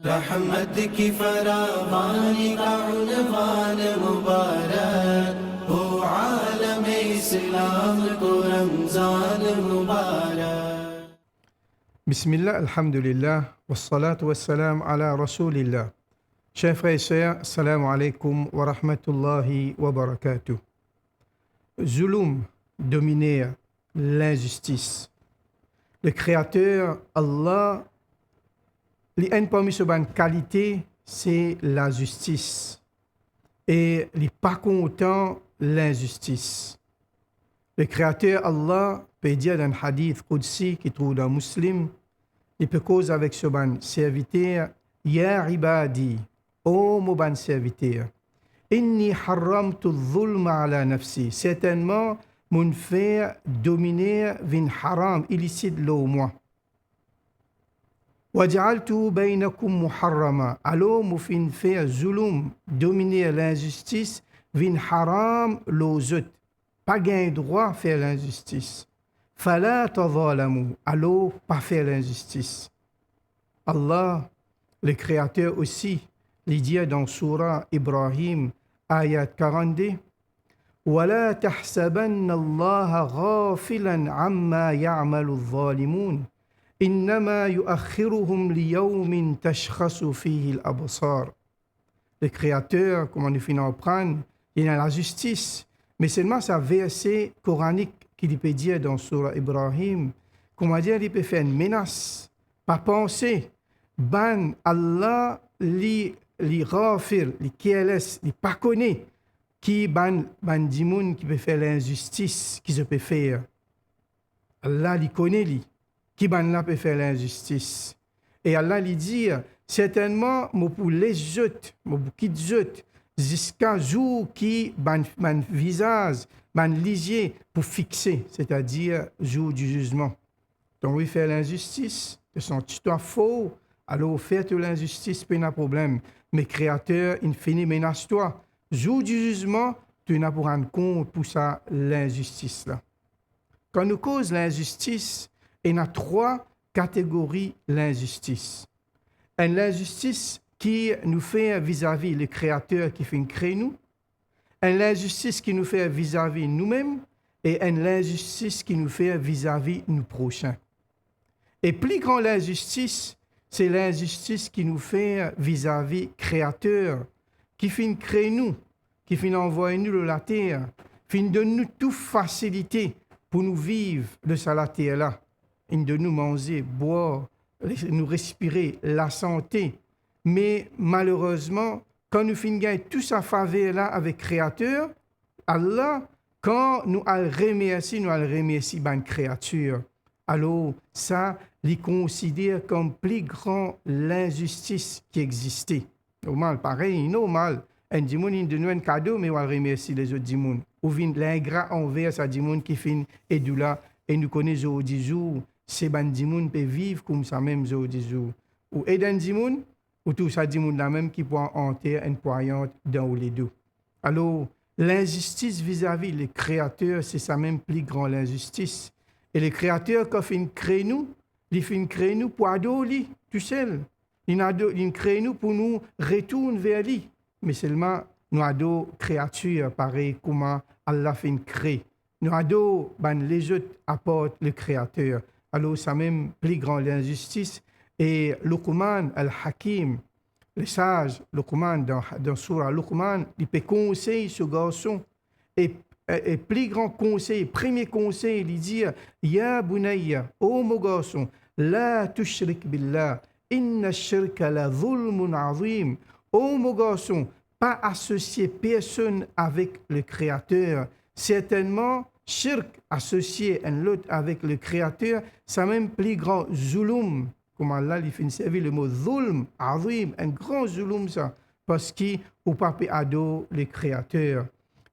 रहमत की फरावानी का उन्वान मुबारक हो आलम इस्लाम को रमजान मुबारक। Bismillah, alhamdulillah, wassalatu wassalam ala rasulillah. Chers frères et sœurs, assalamu alaikum wa rahmatullahi wa barakatuh. Zulum, dominer, l'injustice. Le Créateur, Allah, l'un parmi ses bonnes qualités, c'est la justice. Et il n'est pas content l'injustice. Le Créateur, Allah, peut dire dans un hadith Qudsi qui trouve dans Muslim, il peut causer avec ce bon serviteur, Ya ibadi, ô mon bon serviteur, inni haramtu dhulma ala nafsi. Certainement, mon fait dominer vin haram, illicite l'eau moi. Waj'altu bainakum muharrama. Alors, mon fait zulum, dominer l'injustice, vin haram l'eau zut. Pas gain droit à faire l'injustice. Fala tadhalamu. Alors, pas faire l'injustice. Allah, le Créateur aussi, il dit dans Surah Ibrahim, ayat 42, وَلَا تَحْسَبَنَّ اللَّهَ غَافِلًا عَمَّا يَعْمَلُ الظَّالِمُونَ إِنَّمَا يُؤَخِّرُهُم لِيَوْمٍ تَشْخَصُ فِيهِ الْأَبْصَارُ. Le Créateur, comme on finit à prendre, il a la justice, mais seulement sa verset coranique qu'il peut dire dans Surah Ibrahim, comment dire, il peut faire une menace, pas penser, ban Allah li ghafir, li careless, li pas connaît, qui ban dimoun qui peut faire l'injustice, qui se peut faire. Allah li connaît li, qui ban là peut faire l'injustice. Et Allah lui dit, certainement, moi pour les autres, moi pour qui autres, jusqu'à jour qui ban visage, ban lisier pour fixer, c'est-à-dire jour du jugement. Donc, oui, faire l'injustice, de son toi faux, alors faire de l'injustice, pas un problème. Mais créateur, il finit menace-toi. Jour du jugement, tu n'as pour rendre compte pour ça l'injustice là. Quand nous cause l'injustice, il y a trois catégories l'injustice. Une l'injustice qui nous fait vis-à-vis le Créateur qui fait créer nous, une injustice qui nous fait vis-à-vis nous-mêmes et une injustice qui nous fait vis-à-vis nos prochains. Et plus grande l'injustice, c'est l'injustice qui nous fait vis-à-vis Créateur, qui fait créer nous, qui fait envoyer nous de la terre, qui donne nous toute facilité pour nous vivre de la terre là, de nous manger, boire, nous respirer, la santé. Mais malheureusement, quand nous finissons tout sa faveur là avec Créateur, Allah, quand nous allons remercier bonne créature. Alors, ça, il considère comme plus grand l'injustice qui existait. Normal, pareil, normal. Un dimoun, il donne un cadeau, mais on va remercier les autres dimouns. Ou vient l'ingrat envers sa dimoun qui finit et de là, et nous connaissons aujourd'hui jours, ces ban dimoun peuvent vivre comme ça même aujourd'hui jours. Ou aider un dimoun, ou tout ça dimoun là même qui peut enterrer une poignante dans les deux. Alors, l'injustice vis-à-vis le Créateur, c'est ça même plus grand l'injustice. Et le Créateur, quand il crée nous, il fait créer nous pour adorer, tout seul. Il crée nous pour nous retourner vers lui. Mais seulement, nous adorons créatures, pareil comment Allah fait créer. Nous adorons les autres apportent le Créateur. Alors, ça même plus grand l'injustice. Et Luqman al-Hakim, le sage, Luqman, dans Surah Luqman, il peut conseiller ce garçon. Et plus grand conseil, premier conseil, il dit Ya bunayya, ô mon garçon, la tushrik billah, inna shirka la dhulmun azim. Ô mon garçon, pas associer personne avec le Créateur. Certainement, shirk, associer un autre avec le Créateur, c'est même plus grand zulum. Comme Allah il fait servir le mot zulm, azim, un grand zulum ça, parce qu'il ne peut pas adorer le Créateur.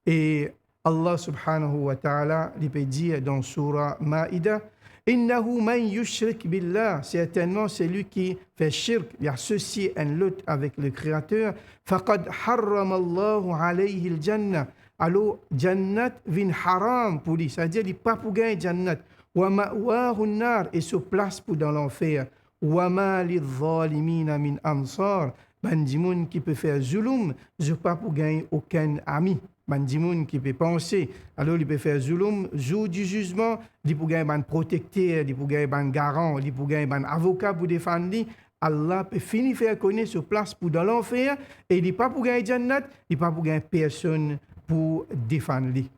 Et Allah subhanahu wa ta'ala il peut dire dans Surah Ma'idah, Innahu man yushrik billah, certainement c'est lui qui fait shirk, il associe un autre avec le Créateur, faqad harrama Allahu alayhi al-jannah. Alors, jannat vin haram pour lui, c'est-à-dire il n'est pas pour gagner jannat. Wa ma'wahu an-nar, et se place pour dans l'enfer. wa ma lidh-dhalimina min ansar. Ben di moun qui peut faire zulum, je pas pour gagner aucun ami. Ben di moun qui peut penser, alors il peut faire zulum, jour du jugement, il peut gagner un protecteur, il peut gagner un garant, il peut gagner un avocat pour défendre lui. Allah peut finir faire connaître sur place pour dans l'enfer et il n'est pas pour gagner Jannat, il n'est pas pour gagner personne pour défendre lui.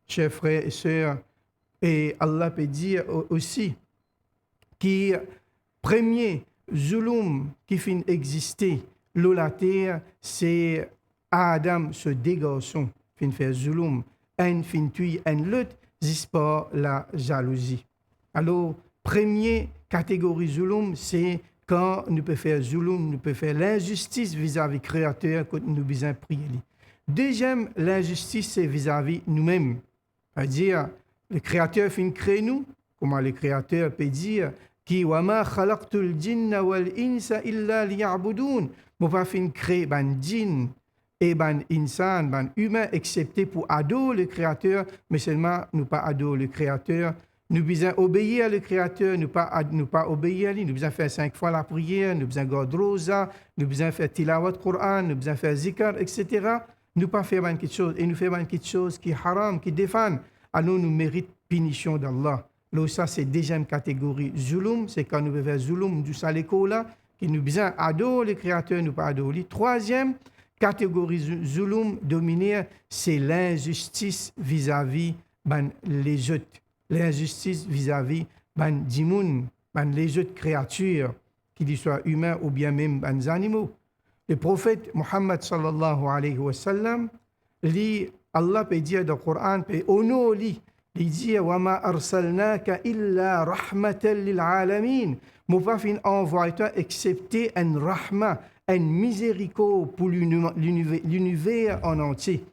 Chers frères et sœurs, et Allah peut dire aussi que premier zulum qui finit exister la terre, c'est Adam, ce deux garçons, fin faire zulum, un fin tuer un l'autre, c'est pas la jalousie. Alors, première catégorie zulum, c'est quand nous pouvons faire zulum, nous pouvons faire l'injustice vis-à-vis du Créateur quand nous besoin prier. Deuxième, l'injustice, c'est vis-à-vis nous-mêmes. C'est-à-dire, le Créateur fin créer nous, comment le Créateur peut dire qui wa ma khalaqtul jinna wal insa illa liya'budun. Moi pas fin créer ban djinn et ban insan, ban humain excepté pour adorer le Créateur, mais seulement nous pas adorer le Créateur. Nous besoin obéir à le Créateur, nous pas obéir à lui. Nous besoin faire 5 fois la prière, nous besoin garder rosa, nous besoin faire tilawat Coran, nous besoin faire zikr, etc. Nous pas faire quelque chose et nous faire quelque chose qui est haram, qui défend. Alors nous méritons punition d'Allah. Là, ça, c'est deuxième catégorie. Zulum, c'est quand nous faisons faire zulum du saleko-là, qui nous besoin adorer le Créateur, nous pas adorer. Troisième catégorie zulum dominée, c'est l'injustice vis-à-vis les autres. L'injustice vis-à-vis dimoun, les autres créatures, qu'ils soient humains ou bien même les animaux. Le prophète Muhammad sallallahu alayhi wa sallam, Allah peut dire dans le Coran, peut honorer, il dit wa ma arsalnaka illa rahmatan lil alamin. Mon pas fin envoyé toi excepté un rahma, un miséricorde pour l'univers en entier.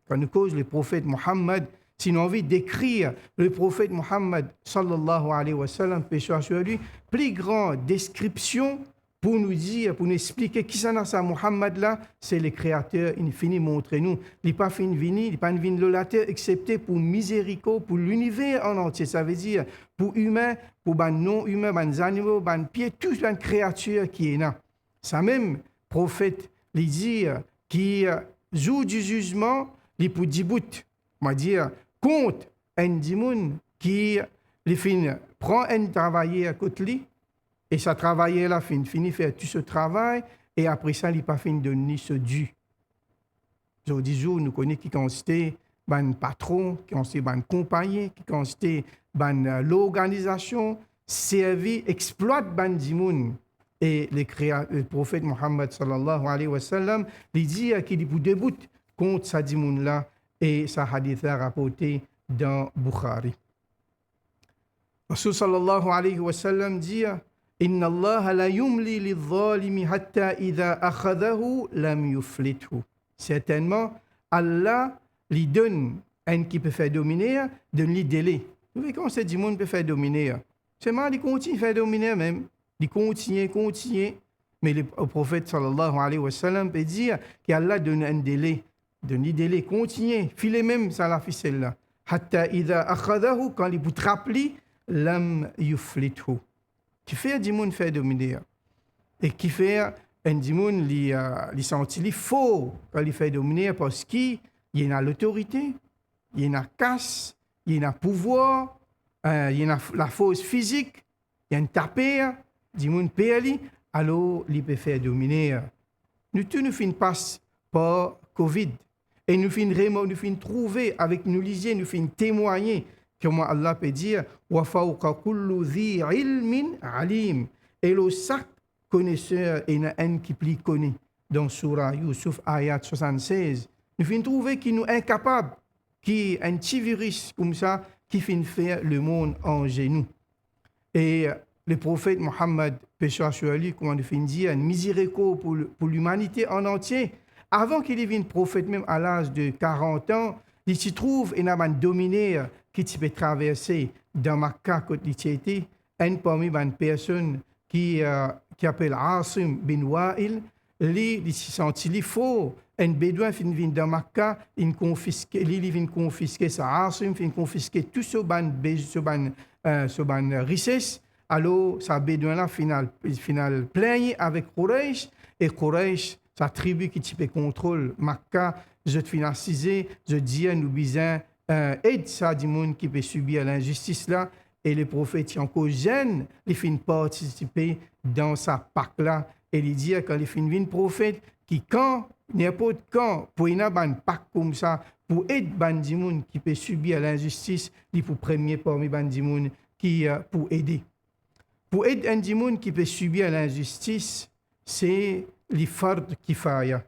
Quand nous cause le prophète Muhammad, si nous avons envie d'écrire le prophète Muhammad sallallahu alayhi wa sallam, paix soit sur lui, plus grande description pour nous dire, pour nous expliquer qui c'est ça Muhammad là, c'est le créateur, il finit montrer nous, il n'est pas fini vini, il n'est pas venu le lateur, excepté pour miséricorde, pour l'univers en entier, ça veut dire pour humains, pour les non-humains, les animaux, les pieds, toute une créature qui est là. Ça même, prophète, il dit, qui joue du jugement, il peut dire, on va dire, contre un dimoun qui prend un travailleur à côté de lui, et ça travailleur là finit faire tout ce travail, et après ça, il n'a pas fini de donner ce dû. Aujourd'hui, nous connaissons qui consiste ban patron, qui consiste ban compagnie, qui consiste ban l'organisation, servi, exploite ban dimoun. Et le prophète Muhammad sallallahu alayhi wa sallam, il dit qu'il est debout contre sa dimoun là, et sa hadith a rapporté dans Bukhari. Rasul sallallahu alayhi wa sallam dit Inna Allah la yumli lidh-dhalimi hatta idha akhadahu lam yuflithu. Certainement, Allah lui donne un qui peut faire dominer, donne lui délai. Vous voyez comment ce monde peut faire dominer. Seulement, il continue à faire dominer même. Il continue. Mais le prophète sallallahu alayhi wa sallam peut dire qu'Allah donne un délai. Donne lui délai, continue. Filez même ça la ficelle là. Hatta idha akhadahu, quand il vous trappe, lam yuflithu. Qui fait du monde faire dominer et qui fait un du monde li sentit faux quand il fait dominer parce qu'il y a l'autorité, il y a casse, il y a pouvoir, il y a la force physique, il y a un tapé, du monde perli, alors il peut faire dominer. Nous tous nous finissons passe par Covid et nous finissons trouver avec nous lisier, nous finissons témoigner. Comment Allah peut dire wa fawqa kullu dhi ilmin alim. Et le chaque connaisseur est un qui plus connaît. Dans Surah Yusuf, ayat 76, nous finissons trouver qu'il nous est incapable, qui est un petit virus comme ça, qui finit faire le monde en genoux. Et le prophète Muhammad, paix soit sur lui, comment nous finit dire, une miséricorde pour l'humanité en entier. Avant qu'il devienne prophète, même à l'âge de 40 ans, il s'y trouve et n'a pas dominé qui peut traverser dans Makkah quand il était un parmi les personnes qui appelle Asim bin Wa'il, il s'est senti faux. Un bédouin vient dans Makkah, il vient confisquer sa Asim, il confisquer tout ce ban richesse. alors sa bédouin-là, final plaigne avec Quraysh, et Quraysh, sa tribu qui type contrôle Makkah, je te financiser, je dis, nous besoin aide ça du monde qui peut subir l'injustice là, et les prophètes qui encore jeunes, ils finissent participer dans sa Pâque-là, et ils disent quand ils finissent prophète, qui quand, n'importe quand, pour une Pâque comme ça, pour aider les gens qui peut subir l'injustice, il faut premier parmi les gens qui pour aider. Pour aider un gens qui peut subir l'injustice, c'est les fard kifaya.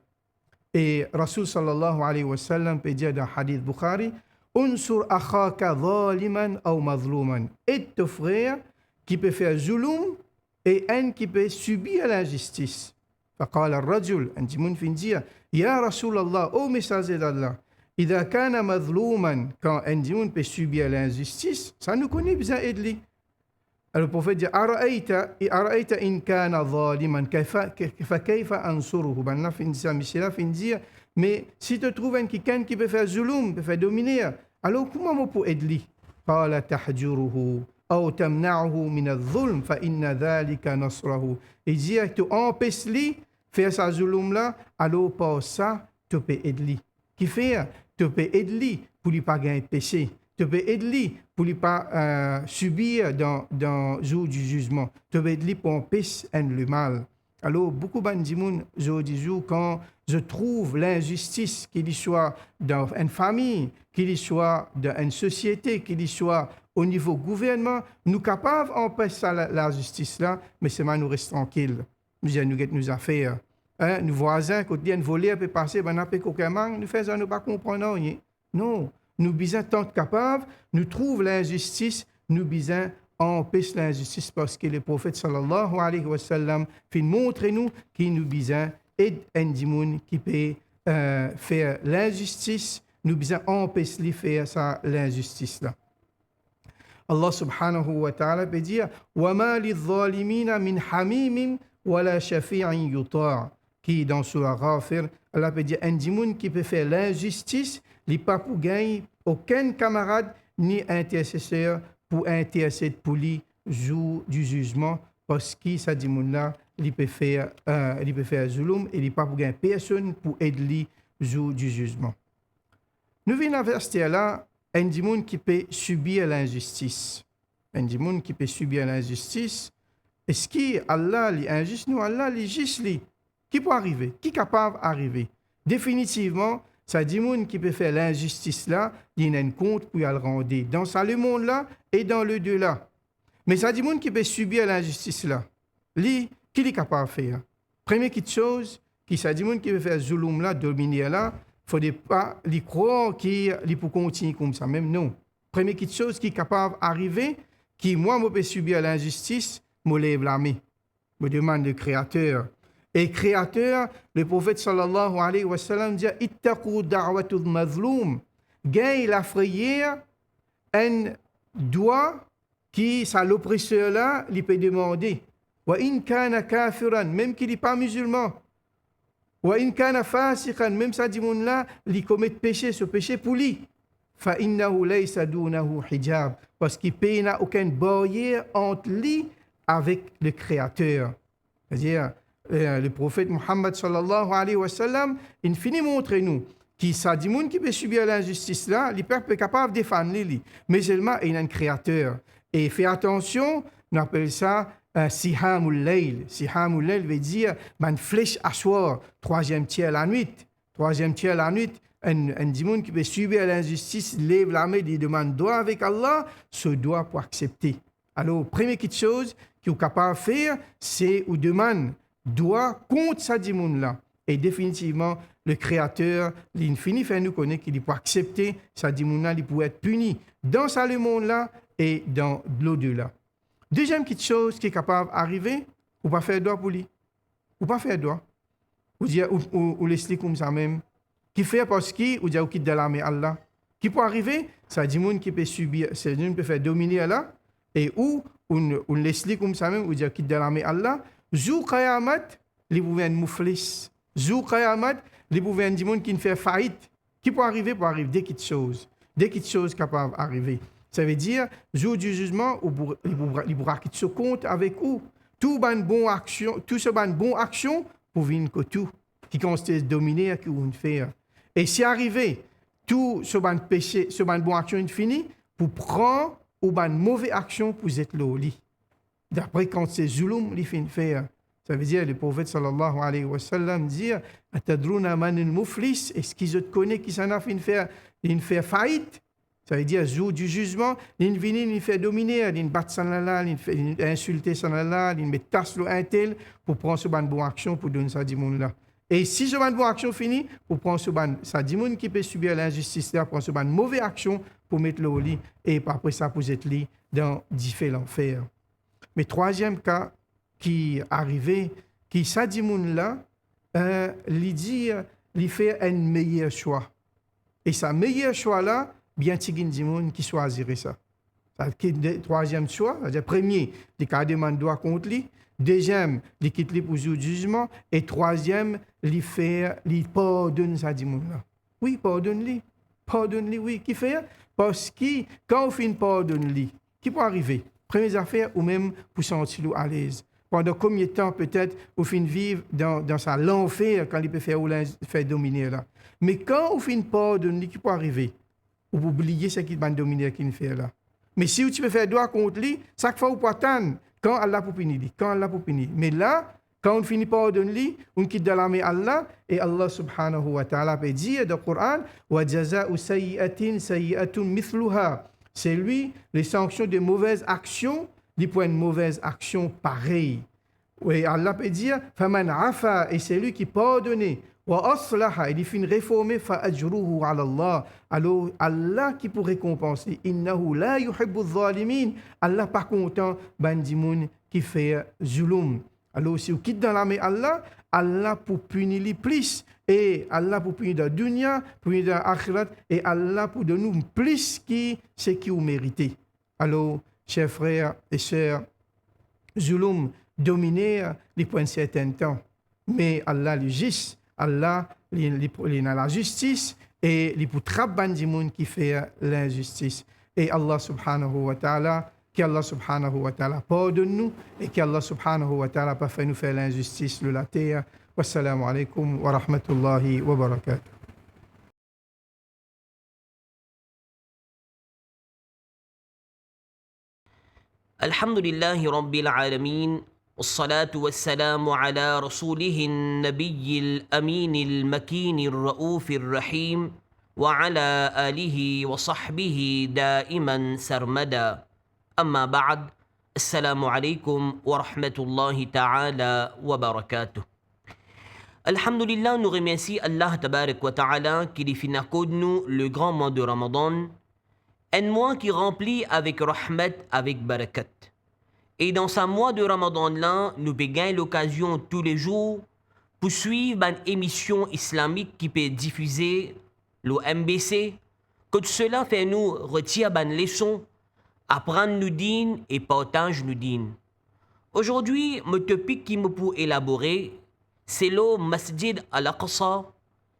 Et Rasul sallallahu alayhi wa sallam peut dire dans le hadith Bukhari, Unsur akhaka zaliman ou mazluman. Aide ton frère qui peut faire zulum et un qui peut subir l'injustice. فقال الرجل أنت من فين يا رسول الله أو messager d'Allah إذا كان مظلوما quand un monde peut subir l'injustice ça nous connaît besoin aider. Alors le prophète dit أرأيت إن كان ظالما فكيف أنصره بنا فين Michel fin dire mais si tu trouves un quelqu'un qui peut faire zulum peut faire dominer alors comment on peut aider قال تحجره أو تمنعه من الظلم فإن ذلك نصره. Il dit tu empêches lui faire sa zulum là alors par ça tu peux aider. Qui fait tu peux aider pour lui pas gagner péché. Tu peux aider pour lui pas subir dans jour du jugement. Tu peux aider pour empêcher le mal. Alors beaucoup de gens aujourd'hui quand je trouve l'injustice qu'il soit dans une famille, qu'il soit dans une société, qu'il soit au niveau gouvernement, nous capables d'empêcher la justice là, mais c'est mal nous restons tranquilles. Nous avons nos affaires. Nos voisins, quand ils volent, peut passer, ben après qu'aucun manque, nous faisons ne pas comprendre rien. Non, nous besoin tant capables, nous trouvons l'injustice, nous besoin empêcher l'injustice parce que le prophète sallallahu alayhi wa sallam fait montrer nous qu'il nous besoin aider un dimoun qui peut faire l'injustice, nous besoin empêcher de faire ça l'injustice là. Allah subhanahu wa ta'ala peut dire وَمَا لِلظَّالِمِينَ مِنْ حَمِيمٍ وَلَا شَفِيعٍ يُطَاعٍ qui dans Surah Ghafir, Allah peut dire un dimoun qui peut faire l'injustice, il n'est pas pour gagner aucun camarade ni intercesseur pour intercéder pour lui jour du jugement parce que ce dimoun-là, il peut faire zulum et il n'est pas pour gagner personne pour aider lui jour du jugement. Nous venons à verset là, un dimoun qui peut subir l'injustice. Un dimoun qui peut subir l'injustice, est-ce qu'Allah est injuste? Non, Allah est juste. Qui peut arriver? Qui est capable d'arriver? Définitivement, ça dit monde qui peut faire l'injustice là, il y a un compte pour y le rendre dans le monde là et dans le deux là. Mais ça dit monde qui peut subir l'injustice là. Qui est capable de faire? Première chose, qui ça dit monde qui peut faire zulum là, dominer là, il ne faut pas lui croire qu'il peut continuer comme ça. Même non. Première chose qui est capable d'arriver, qui moi peux subir l'injustice, me lève la main. Me demande le Créateur. Et Créateur, le prophète sallallahu alayhi wa sallam dit ittaqu da'watul mazloum. Gagne la frayère, un doigt qui, ça l'oppresseur là, il peut demander. Wa in kana kafiran, même qu'il n'est pas musulman. Wa in kana fasiqan, même ça dit mon là, il commet péché, ce péché pour lui. Fa innahu laysa dunahu hijab. Parce qu'il n'y a aucune barrière entre lui avec le Créateur. C'est-à-dire, le prophète Muhammad sallallahu alayhi wa sallam, il finit montrer nous qui ça dit monde qui peut subir l'injustice là, il peut capable de défendre lui, mais seulement il y a un créateur. Et fait attention, on appelle ça sihamul layl. Sihamul layl veut dire une flèche à soir, troisième tiers la nuit. Troisième tiers la nuit, un démon qui peut subir l'injustice, lève la main et demande droit avec Allah, se doit pour accepter. Alors, première chose qu'il est capable de faire, c'est ou demande doit contre ça démon-là. Et définitivement, le Créateur, l'infini, fait nous connaître qu'il peut accepter ça démon-là, il peut être puni dans ça le monde-là et dans l'au-delà. Deuxième chose qui est capable d'arriver, ou pas faire droit pour lui. Ou pas faire droit. Ou laisser comme ça même. Qui fait parce qu'il ou dit quitte de l'armée Allah. Qui peut arriver, ça démon qui peut subir, ça démon peut faire dominer Allah et ou on laisse comme ça même ou dit quitte de l'armée Allah. Zou Qayamat, les pouvaient un mouflis. Zou Qayamat, les pouvaient un démon qui ne fait faillite. Qui peut arriver des petites choses. Des petites choses capables d'arriver. Ça veut dire, jour du jugement, il pourra quitter ce compte avec vous. Tout ce bon action pour venir que tout, qui consiste dominer, qui vous fait. Et si arrivé, tout ce bon péché, ce bon action fini, pour prendre ou ban mauvaise action pour être là au lit. D'après quand c'est zulum, il fait faire. Ça veut dire, le prophète sallallahu alayhi wa sallam dit, atadruna man al-muflis, est-ce qu'ils te connaissent qui s'en a fait faire faillite? Ça veut dire, jour du jugement, il vient, il fait dominer, il bat sanala, il fait insulter sanala, il met tasse un tel pour prendre ce ban bonne action pour donner ça à monde là. Et si ce ban bonne action fini, pour prendre ce ban, ça dit monde qui peut subir l'injustice là, prendre ce ban mauvaise action pour mettre le au lit et après ça pour être lit dans différents l'enfer. Mais troisième cas qui arrivait, qui ça dit monde là, il dit, il fait un meilleur choix. Et sa meilleur choix là, bien tigin du monde qui choisirait ça. Le troisième choix, c'est-à-dire premier, il demande droit contre lui. Deuxième, il quitte lui pour le jugement. Et troisième, il pardonne ça du monde là. Oui, pardonne-lui. Pardonne-lui, oui. Qui fait? Parce que quand on fait pardonne-lui, qui peut arriver? Première affaire, ou même pour sentir à l'aise. Pendant combien de temps, peut-être, on fait vivre dans sa l'enfer quand il peut faire dominer là. Mais quand on fait pardonne-lui, qui peut arriver? Ou oublier ce qui va dominer qui fait là. Mais si tu peux faire droit contre lui, chaque fois, on peut attendre quand Allah peut punir lui, quand Allah peut punir. Mais là, quand on finit par pardonner lui, on quitte dans la main Allah et Allah subhanahu wa ta'ala peut dire dans le Coran wa jaza'u sayyi'atin sayyi'atun mithluha. C'est lui, les sanctions de mauvaises actions, il pour une mauvaise action pareille. Et Allah peut dire faman afa, et c'est lui qui pardonne. Wa aslaha, il fait réformer fa ajruhu ala Allah. Alors Allah qui pour récompenser. Innahu la yuhibbu adh-dhalimin. Allah pas content bandimoun qui fait zulum. Alors si vous quittez dans la main Allah, Allah pour punir les plus et Allah pour punir dans la dunya, punir dans l'akhirat et Allah pour donner plus qui ce qui vous méritez. Alors chers frères et sœurs, zulum dominer les points certains temps, mais Allah le juste. Allah, il a la justice et il peut trapper des gens qui font l'injustice. Et Allah subhanahu wa ta'ala, qu'Allah subhanahu wa ta'ala pardonne nous et qu'Allah subhanahu wa ta'ala pas fait nous faire l'injustice de la terre. Wassalamu alaikum wa rahmatullahi wa barakatuh. Alhamdulillahi Rabbil Alameen. والصلاة والسلام على رسوله النبي الأمين المكين الرؤوف الرحيم وعلى آله وصحبه دائما سرمدا أما بعد السلام عليكم ورحمة الله تعالى وبركاته. Alhamdulillah, nous remercions Allah Tabarak wa Ta'ala qui définit nous le grand mois de Ramadan, un mois qui remplit avec rahmat, avec barakat. Et dans ce mois de Ramadan-là, nous avons l'occasion tous les jours pour suivre une émission islamique qui peut diffuser le MBC. Que cela fait nous retirer une leçon, apprendre nous din et partager nous din. Aujourd'hui, mon topic qui me peut élaborer, c'est le Masjid al-Aqsa,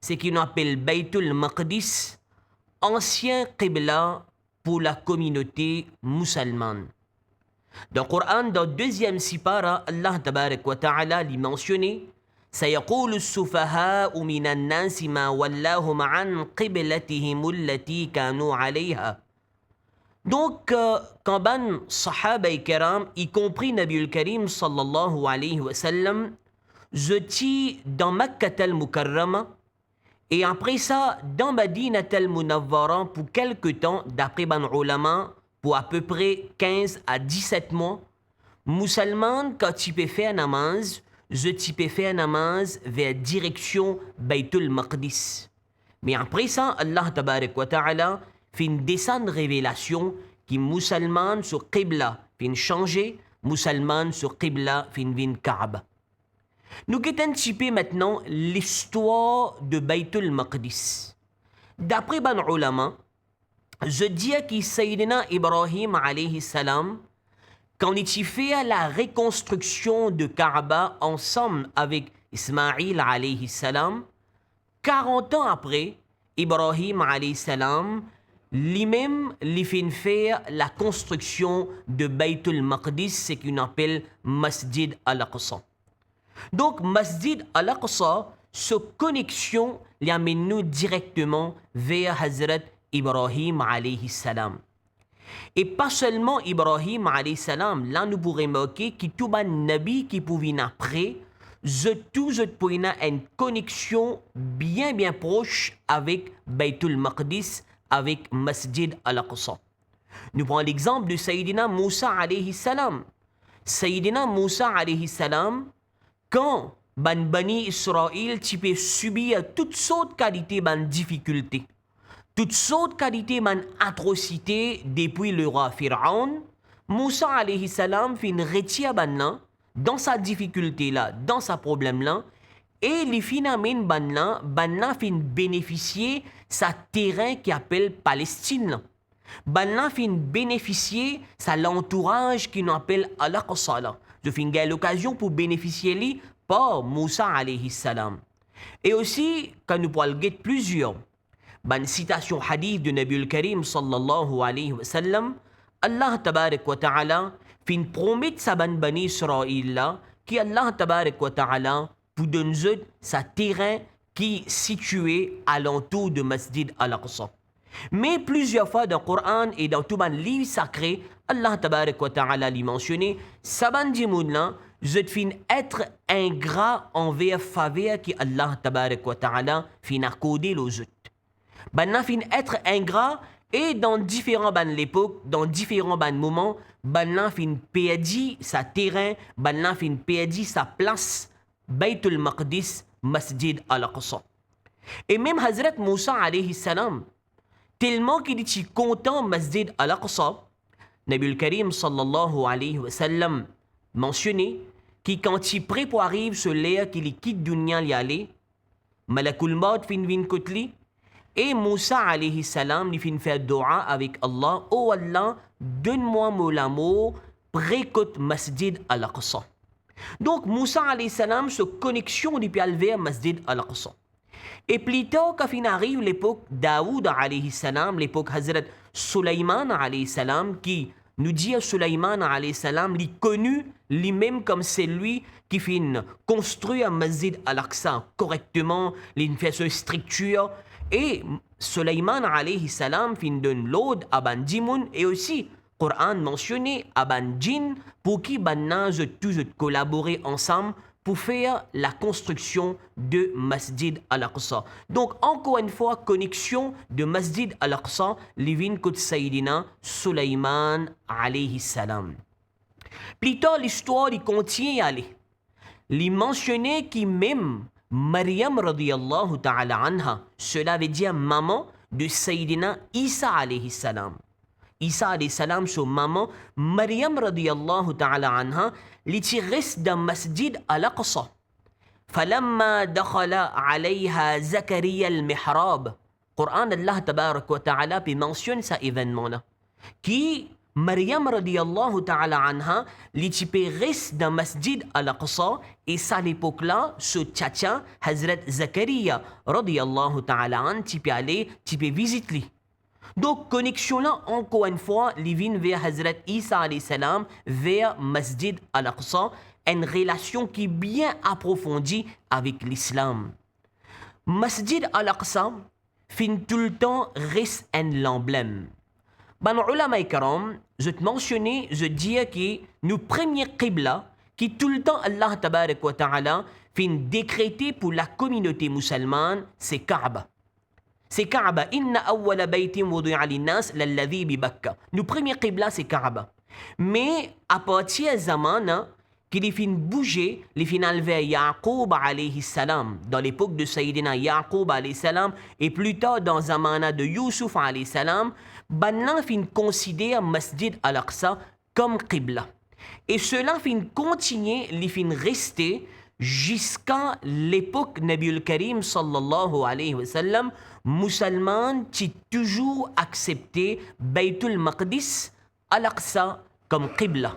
ce qu'on appelle Baytul Maqdis, ancien Qibla pour la communauté musulmane. Dans le Coran, dans le deuxième sipara, Allah tabarak wa ta'ala l'a mentionné سيقول السفهاء من الناس ما ولاهم عن قبلتهم التي كانوا عليها. Donc, quand ban sahaba et kiram, y compris Nabi al-Karim sallallahu alayhi wa sallam, étaient dans Makkah al-Mukarrama et après ça, dans Madinah al-Munawwara pour quelque temps, d'après ban ulama, pour à peu près 15 à 17 mois, musulmans, quand tu peux faire namaz, tu peux faire namaz vers direction Baytul Maqdis. Mais après ça, Allah tabarak wa ta'ala fait une descente de révélation qui musulmans sur Qibla fait changer, musulmans sur Qibla fait une Kaaba. Nous allons anticiper maintenant l'histoire de Baytul Maqdis. D'après ban ulama, je dis que Sayyidina Ibrahim alayhi salam, quand il fait la reconstruction de Kaaba ensemble avec Ismaïl alayhi salam, 40 ans après, Ibrahim alayhi salam lui-même, il fait faire la construction de Baytul Maqdis, ce qu'on appelle Masjid al-Aqsa. Donc, Masjid al-Aqsa, sa connexion l'amène nous directement vers Hazrat Ibrahim alayhi salam. Et pas seulement Ibrahim alayhi salam, là nous pourrons remarquer que tout le nabi qui pouvait après, tout pour une connexion bien proche avec Baytul Maqdis, avec Masjid al-Aqsa. Nous prenons l'exemple de Sayyidina Moussa alayhi salam. Sayyidina Moussa alayhi salam, quand Bani Israël peut subir toutes sortes de qualités, de difficultés, toutes sortes de qualités, d'atrocités depuis le roi Pharaon, Moussa alayhi salam fait une retire dans sa difficulté là, dans sa problème là, et les finalement banna fin bénéficier sa terrain qui appelle Palestine. Banna fin bénéficier sa l'entourage qui nous appelle Al-Aqsa. Je fin l'occasion pour bénéficier lui par Moussa alayhi salam. Et aussi quand nous parlons de plusieurs ban citation hadith de Nabi al-Karim sallallahu alayhi wa sallam, Allah tabarak wa ta'ala fin promet sa Bani Israël là qui Allah tabarak wa ta'ala pour donner sa terrain qui est situé alentour de Masjid al-Aqsa. Mais plusieurs fois dans le Coran et dans tout le livre sacré, Allah tabarak wa ta'ala l'a mentionné, sa Bani là, je fin être ingrat envers faveur qui Allah tabarak wa ta'ala fin accordé aux autres. Banna fin être ingrat et dans différents l'époque, dans différents moments, banna fin perdu sa terrain, banna fin perdu sa place, Baytul Maqdis, Masjid al-Aqsa. Et même Hazrat Moussa alayhi salam, tellement qu'il était content Masjid al-Aqsa, Nabi al-Karim sallallahu alayhi wa sallam mentionné que quand il prêt pour arriver sur l'air qu'il quitte dunya y aller, Malakul Maut fin vin kotli, et Moussa alayhi salam lui fin faire dua avec Allah, oh Allah, donne-moi mon amour, précote Masjid al-Aqsa. Donc Moussa alayhi salam se connexion depuis vers Masjid al-Aqsa. Et plus tard, quand il arrive l'époque Daoud alayhi salam, l'époque Hazrat Sulaiman alayhi salam, qui nous dit Sulaiman alayhi salam, il connu lui-même comme c'est lui qui fin construire Masjid al-Aqsa correctement, il fait sa structure. Et Sulaiman alayhi salam fin donne l'ordre à Ban Dimoun et aussi Coran mentionné à Ban Jin pour qui banna tous collaborer ensemble pour faire la construction de Masjid al-Aqsa. Donc encore une fois, connexion de Masjid al-Aqsa, livin kot Sayyidina Sulaiman alayhi salam. Plus tard, l'histoire continue à aller. Il mentionné qui même Maryam radiyallahu ta'ala anha, cela veut dire maman de Sayyidina Isa alayhi salam. Isa alayhi salam, son maman, Maryam radiyallahu ta'ala anha, l'y reste dans Masjid al-Aqsa. فلما دخل عليها زكريا المحراب. Coran Allah tabarak wa ta'ala puis mentionne cet événement-là. Qui Maryam radiyallahu ta'ala anha, l'y reste dans Masjid al-Aqsa et à l'époque-là, ce tchatcha, Hazrat Zakaria radiyallahu ta'ala anha, tu peux aller, tu peux visiter. Donc, connexion là, encore une fois, il vient vers Hazrat Isa alayhi salam, vers Masjid al-Aqsa, une relation qui est bien approfondie avec l'islam. Masjid al-Aqsa, fin tout le temps, reste un emblème. Ben, ulama ikram, je te mentionnais, je dis que nous premier qibla, qui tout le temps Allah tabarak wa ta'ala, fin décrété pour la communauté musulmane, c'est Kaaba. C'est Kaaba. Inna awwala baytin wudi'a linnas lalladhi bi Bakka. Nous premier qibla c'est Kaaba. Mais à partir de zaman qu'il fin bouger, les final vers Yaqub alayhi salam dans l'époque de Sayyidina Yaqub alayhi salam et plus tard dans zamana de Yusuf alayhi salam, banna fin considère Masjid al-Aqsa comme qibla. Et cela fin continuer, les fin rester jusqu'à l'époque Nabi al-Karim sallallahu alayhi wa sallam, musulman qui toujours accepté Baytul Maqdis al-Aqsa comme qibla.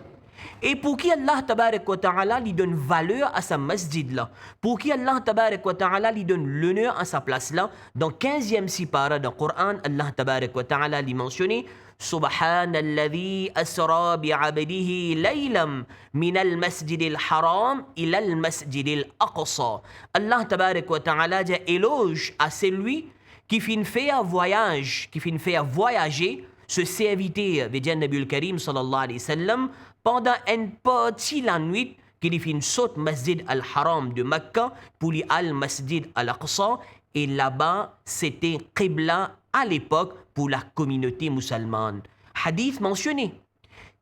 Et pour qui Allah tabarak wa ta'ala lui donne valeur à sa masjid là, pour qui Allah tabarak wa ta'ala lui donne l'honneur à sa place là, dans 15e sipara du Coran, Allah tabarak wa ta'ala lui mentionné Subhanalladhi asra bi'abdihi laylam min al-masjid al-haram ila al-masjid al-aqsa. Allah tabarak wa ta'ala dit éloge à celui qui finit faire voyage, qui finit faire voyager ce serviteur de Nabi Karim sallallahu alayhi wa sallam pendant une partie la nuit qu'il fit saute Masjid al-Haram de Mecca pour aller al Masjid al-Aqsa et là-bas c'était Qibla à l'époque pour la communauté musulmane. Hadith mentionné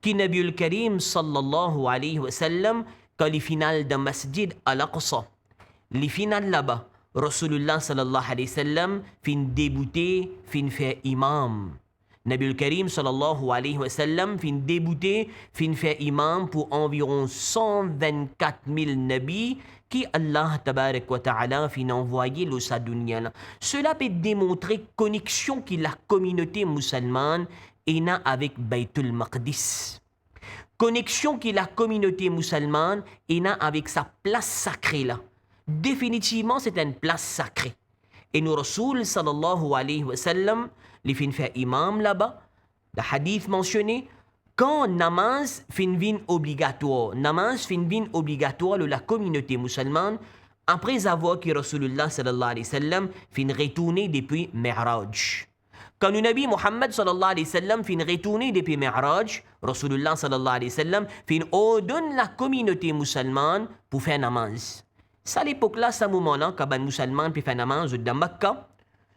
que Nabi Karim sallallahu alayhi wa sallam quand les finales de Masjid al-Aqsa, les finales là-bas, Rasulullah sallallahu alayhi wa sallam fin débouté, fin faire imam. Nabi Karim sallallahu alayhi wa sallam fin débouté, fin faire imam pour environ 124 000 nabis qui Allah tabarak wa ta'ala fin envoyé le sa dunya. Cela peut démontrer connexion que la communauté musulmane est avec Baytul Maqdis. Connexion que la communauté musulmane est avec sa place sacrée là. Définitivement, c'est une place sacrée. Et nous, Rasoul sallallahu alayhi wa sallam, les fin fait imam là-bas, le hadith mentionné, quand namaz fin vin obligatoire, namaz fin vin obligatoire de la communauté musulmane, après avoir que Rasulullah sallallahu alayhi wa sallam fin retourné depuis Mi'raj. Quand le Nabi Muhammad sallallahu alayhi wa sallam fin retourné depuis Mi'raj, Rasulullah sallallahu alayhi wa sallam fin ordonne la communauté musulmane pour faire namaz. À l'époque-là, ce moment-là, quand les musulmans peuvent faire namaz dans Mecca,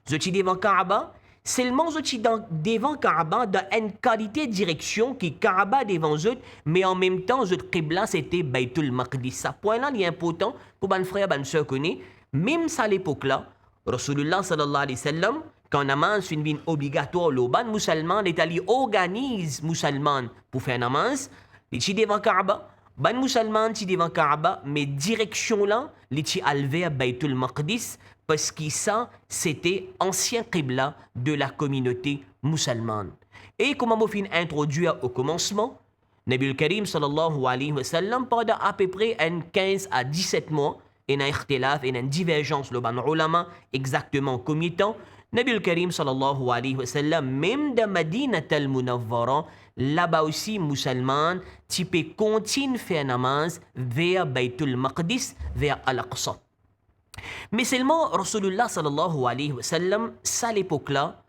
ils sont devant Kaaba, seulement ils sont devant Kaaba dans une qualité de direction qui Kaaba devant eux, mais en même temps, le Qibla c'était Baytul Maqdis. Ce point-là est important pour les frères et les sœurs connaissent. Même à l'époque-là, Rasulullah sallallahu alayhi wa sallam, quand namaz est une obligatoire, les musulmans, l'Italie organise les musulmans pour faire namaz, ils sont devant Kaaba. Les musulmans sont devant Kaaba, mais direction là, ils sont allés à Baytul Maqdis parce que ça, c'était ancien Qibla de la communauté musulmane. Et comme on a introduit au commencement, Nabi Karim sallallahu alayhi wa sallam, pendant à peu près 15 à 17 mois, il y a un ikhtilaf, il y a une divergence, le ban ulama, exactement combien de temps, Nabi Karim sallallahu alayhi wa sallam, même dans Madinat al-Munawwara, là-bas aussi, musulmans, tu peux continuer faire namaz vers Baytul Maqdis, vers Al-Aqsa. Mais seulement, Rasulullah sallallahu alayhi wa sallam, à l'époque-là,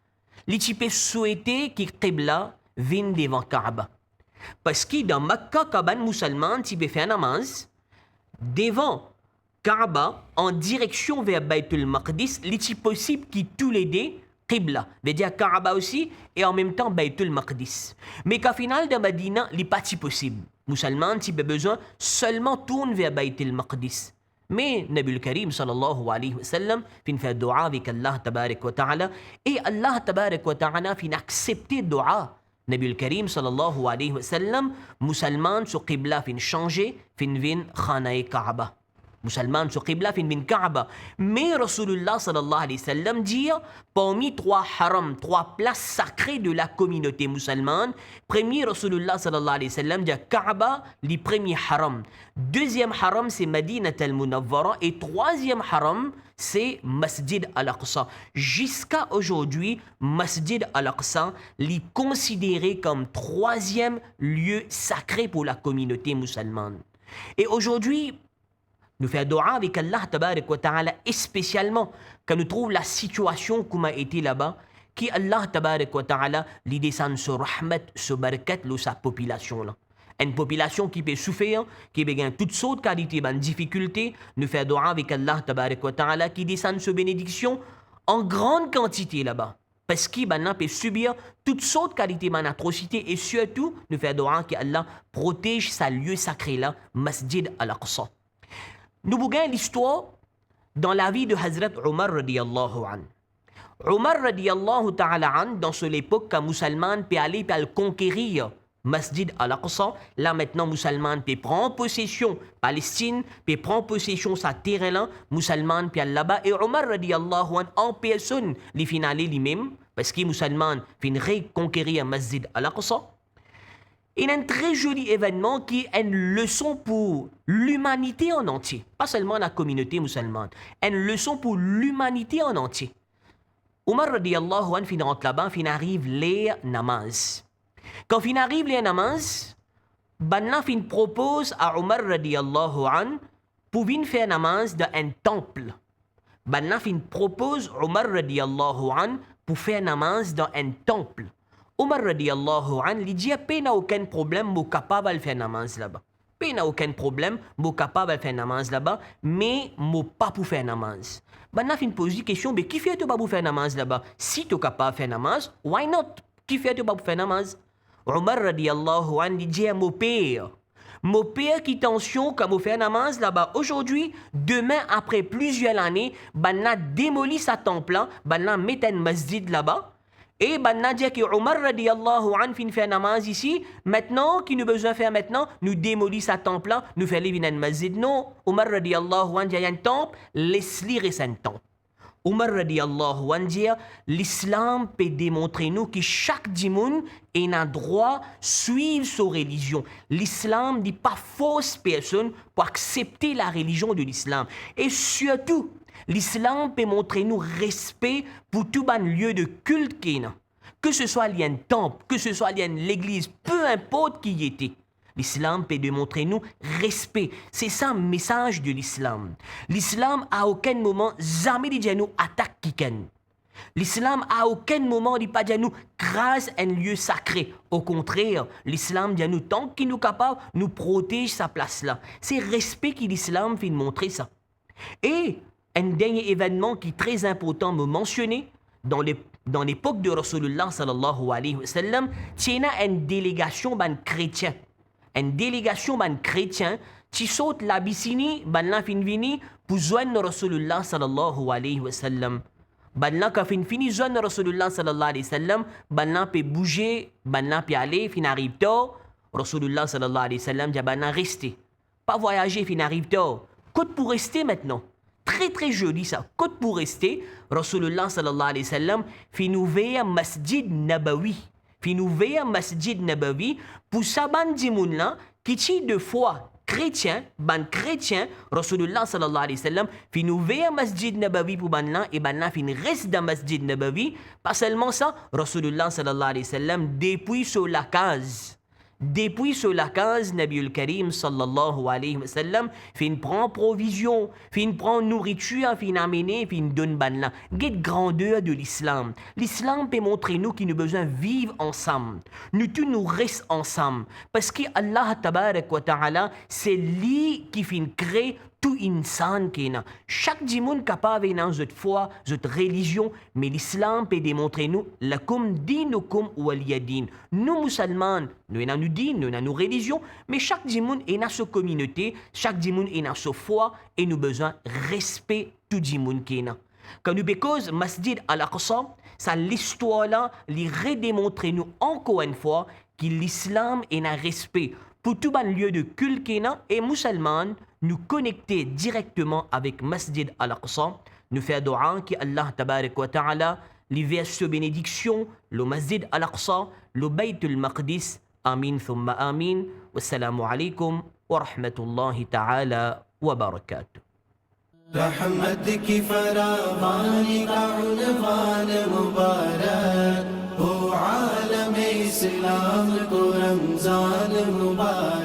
les tu peux souhaiter que Qibla vienne devant Kaaba. Parce que dans Mecca, quand les musulmans, tu peux faire namaz devant Kaaba en direction vers Baytul Maqdis, il est possible que tous les deux Qibla, veut dire Kaaba aussi, et en même temps Baytul Maqdis. Mais qu'au final de Medina, il n'est pas si possible. Musulmans, si besoin, seulement tourne vers Baytul Maqdis. Mais Nabi Karim sallallahu alayhi wa sallam fin fait dua avec Allah tabarak wa ta'ala, et Allah tabarak wa ta'ala fin accepter dua. Nabi Karim sallallahu alayhi wa sallam, musulmans sur Qibla fin changer, fin vin khanae Kaaba. Musulmans sur Qibla fin bin Kaaba. Mais Rasulullah sallallahu alayhi wa sallam dit parmi trois harams, trois places sacrées de la communauté musulmane, premier Rasulullah sallallahu alayhi wa sallam dit Kaaba, le premier haram. Deuxième haram c'est Madinat al-Munawwara et troisième haram c'est Masjid al-Aqsa. Jusqu'à aujourd'hui, Masjid al-Aqsa est considéré comme troisième lieu sacré pour la communauté musulmane. Et aujourd'hui, nous faisons dua avec Allah tabarak wa ta'ala, et spécialement quand nous trouvons la situation comme a été là-bas, qui Allah tabarak wa ta'ala lui descend sur rahmat, sur barakat de sa population là. Une population qui peut souffrir, qui peut toutes sortes de qualités, de difficultés, nous faisons dua avec Allah tabarak wa ta'ala qui descend sur bénédiction en grande quantité là-bas. Parce qu'il peut subir toutes sortes de qualités, d'atrocités, et surtout, nous faisons dua que Allah protège sa lieu sacré là, Masjid al-Aqsa. Nous voyons l'histoire dans la vie de Hazrat Omar radiyallahu an. Omar radiyallahu ta'ala an, dans cette époque, quand musulman peut aller pour conquérir Masjid al-Aqsa, là maintenant musulman peut prendre possession Palestine, peut prendre possession de sa terre là, musulman peut aller là-bas, et Omar radiyallahu an en personne les finale lui-même, parce que musulman fin reconquérir Masjid al-Aqsa. Et un très joli événement qui est une leçon pour l'humanité en entier. Pas seulement la communauté musulmane. Une leçon pour l'humanité en entier. Omar radiyallahu anhu fin rentre là-bas, fin arrive les namaz. Quand fin arrive les namaz, Banna fin propose à Omar radiyallahu anhu pour venir faire namaz dans un temple. Banna fin propose Omar radiyallahu anhu pour faire namaz dans un temple. Omar radiyallahu anhu lui dit pas n'a aucun problème, moi capable de faire namaz là-bas. Pas n'a aucun problème, moi capable de faire namaz là-bas, mais moi pas pour faire namaz. Banna fin pose une question, mais qui fait tu pas pour faire namaz là-bas? Si tu capable de faire namaz, why not? Qui fait tu pas pour faire namaz? Omar radiyallahu anhu lui dit mon père qui tension comme on fait namaz là-bas aujourd'hui, demain après plusieurs années, banna démoli sa temple là, banna met un masjid là-bas. Et banna dit que Omar radiyallahu anhu fin fait namaz ici, maintenant, qui nous besoin faire maintenant, nous démolit sa temple là, nous fait vivre un masjid. Non, Omar radiyallahu anhu dit il y a un temple, laisse-lui rester un temple. Omar radiyallahu anhu dit l'islam peut démontrer nous que chaque dimoun est un droit suivre sa religion. L'islam dit pas fausse personne pour accepter la religion de l'islam. Et surtout, l'islam peut montrer nous respect pour tout ban lieu de culte qu'il y a. Que ce soit lié à un temple, que ce soit lié à l'église, peu importe qui y était. L'islam peut démontrer nous respect. C'est ça le message de l'islam. L'islam à aucun moment jamais dit nous attaque quelqu'un. L'islam à aucun moment dit pas dit nous grâce à un lieu sacré. Au contraire, l'islam dit nous tant qu'il nous capable nous protège sa place là. C'est respect que l'islam fait montrer ça. Et un dernier événement qui est très important me mentionner dans l'époque de Rasulullah sallallahu alayhi wa sallam, il y a une délégation ban chrétien. Une délégation ban chrétien qui saute l'Abyssinie, ban la fin vini pour joindre Rasulullah sallallahu alayhi wa sallam. Ban la ka fin fini joindre Rasulullah sallallahu alayhi wa sallam, ban la peut bouger, ban la peut aller, fin arrive tard. Rasulullah sallallahu alayhi wa sallam dit ban la rester. Pas voyager, fin arrive tard. Côte pour rester maintenant. Très très joli ça. Côte pour rester, Rasulullah sallallahu alayhi wa sallam fin ouvrir Masjid Nabawi. Fin ouvrir Masjid Nabawi pour sa bande dimoun là qui tient de foi chrétien, ban chrétien, Rasulullah sallallahu alayhi wa sallam fin ouvrir Masjid Nabawi pour ban là et ban là fin reste dans Masjid Nabawi. Pas seulement ça, Rasulullah sallallahu alayhi wa sallam depuis sur la case. Depuis sur la case, Nabiul Karim sallallahu alayhi wa sallam fin prend provision, fin prend nourriture, fin amener, fin donne ban là. Quelle grandeur de l'islam. L'islam peut montrer nous qui nous besoin vivre ensemble. Nous tous nous restons ensemble. Parce que Allah tabarak wa ta'ala, c'est lui qui fin créer tout insan qui est. Chaque dimoun capable dans notre foi, notre religion, mais l'islam peut démontrer nous lakum dinukum waliyadin. Nous musulmans, nous avons nos din, nous avons nos religions, mais chaque dimoun est dans sa communauté, chaque dimoun est dans sa foi et nous besoin respect tout dimoun qui est. Quand nous cause Masjid al-Aqsa, ça l'histoire là, lui redémontrer nous encore une fois que l'islam est un respect pour tout un lieu de culte qui est et musulmans nous connecter directement avec Masjid al-Aqsa, nous faire dua que Allah tabarak wa ta'ala lui verse bénédiction, le Masjid al-Aqsa, le Bayt al-Maqdis, amin thumma amin, wassalamu alaikum wa rahmatullahi ta'ala wa barakatuh. रहमत की फरावानी का उन्वान मुबारक हो आलम इस्लाम को रमजान मुबारक